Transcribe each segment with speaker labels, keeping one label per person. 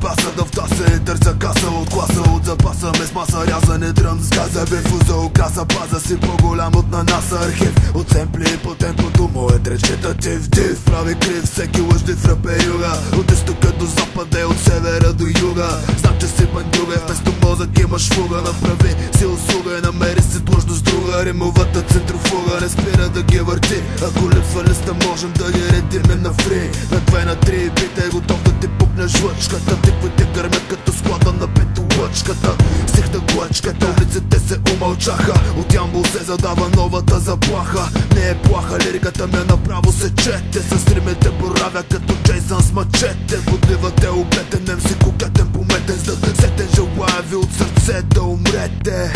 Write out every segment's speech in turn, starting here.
Speaker 1: баса да втаса и търся каса от класа, от запаса без маса, рязане дръм с газа, биф за украса, паза си по-голям от на нас архив, от семпли по темпото, моят речетатив див прави крив, всеки лъждив рапе юга, от изтока до запада и от севера до юга. Знам, че си бандюга и вместо мозък имаш фуга, направи си услуга и намери си длъжност друга. Римовата центрофуга не спира да ги върти, ако липсва листа можем да ги редиме на фри. На 2 на 3 бита е готов да ти пупнеш лъчката, тиквите гърмят като склада на петолъчката. Стихна глъчката, улиците се умълчаха, от Ямбол се задава новата заплаха. Не е плаха, лириката ми направо се чете, с римите боравя като Джейсън с мачете. Подливате обетен, нем си кокетен, пометен, за да сете. Желая ви от сърце да умрете,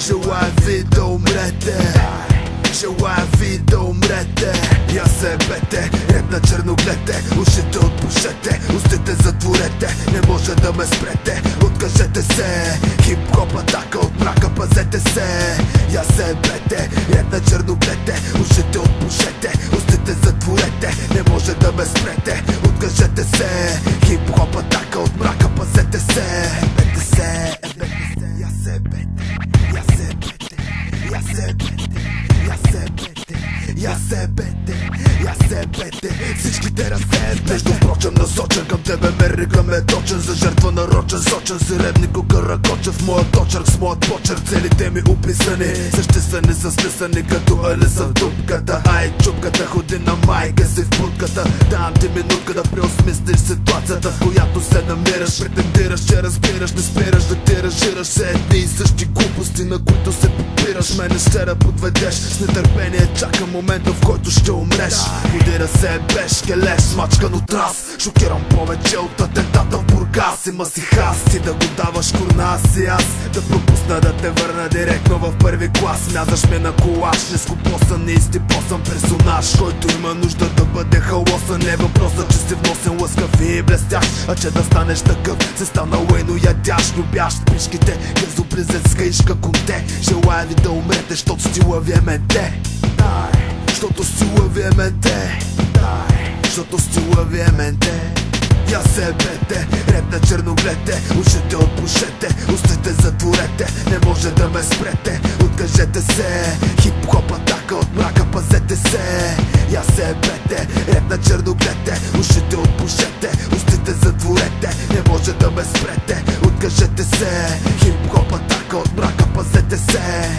Speaker 1: желая ви да умрете, желая ви да умрете. Я се бете, реп на черноглете, ушите отпушете, устите затворете, не може да ме спрете, откажете се. Хип-хоп атака от мрака, пазете се. Я се бете, реп на черноглете, ушите отпушете, устите затворете, не може да ме спрете, откажете се. Хип-хоп атака от мрака, пазете се. Бете се, я се бете, я се бете, я се бете, я се бете, я се бете, я се бете, всичките разсеят. Между впрочем насочен към тебе, мерикъм е точен, за жертва нарочен, сочен си ребнико каракочен. В моят точърк с моят почерк целите ми описани, съществени са смисани като Алиса в дупката. Ай чупката, ходи на майка си в будката, давам ти минутка да преосмислиш ситуацията, в която се намираш. Претендираш, че разбираш, не спираш да тиражираш все едни и същи глупости, на които се попираш. Мене ще да подведеш, с нетърпение чакам момента, в който ще умреш. Ходи да се ебеш, келеш, смачкан от раз, шокирам повече от атентата в Бургас. Има си хас, ти да го даваш курна си аз, да пропусна да те върна директно в първи клас. Мязаш ме на колаш, не скопосан и изтипосан персонаж, който има нужда да бъде халосан. Не е въпросът, че си вносен лъскав и блестящ, а че да станеш такъв се стана уейно ядящ. Любящ пишките, газоблизец с хаишка конте. Желая ви да умрете, щото стила ви е менте, щото стила ви е менте, щото стила ви е менте. Я се бете, реп на черноглете, ушите отпушете, устите затворете, не може да ме спрете, откажете се. Хип-хоп атака от мрака, пазете се. Я се бете, реп на черноглете, ушите отпушете, устите затворете, не може да ме спрете, откажете се. Хип-хоп атака от мрака, пазете се.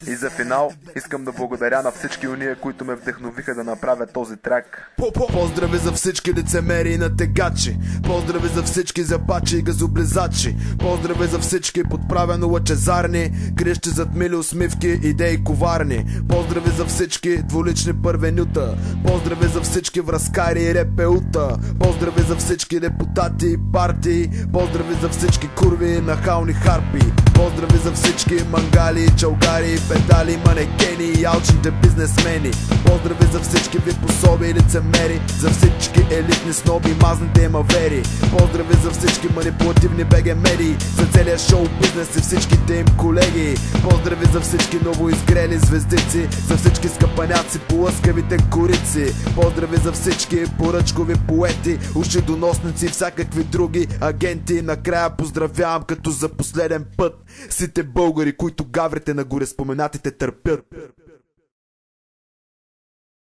Speaker 2: И за финал искам да благодаря на всички уния, които ме вдъхновиха да направя този трак.
Speaker 1: Поздрави за всички лицемери и натегачи, поздрави за всички запачи и газоблизачи, поздрави за всички подправено лъчезарни, криещи зад мили усмивки, идеи коварни. Поздрави за всички двулични първенюта, поздрави за всички връзкари и репеута, поздрави за всички депутати и партии, поздрави за всички курви и нахални харпи, поздрави за всички мангали, чалгари, педали, манекени и алчните бизнесмени. Поздрави за всички ви пособи и лицемери, за всички елитни сноби, мазните имавери. Поздрави за всички манипулативни БГ медии, за целия шоу бизнес и всичките им колеги. Поздрави за всички новоизгрели звездици, за всички скъпаняци по лъскавите корици. Поздрави за всички поръчкови поети, ушидоносници и всякакви други агенти. Накрая поздравявам като за последен път сите българи, които гаврите на гореспоменатите търпят.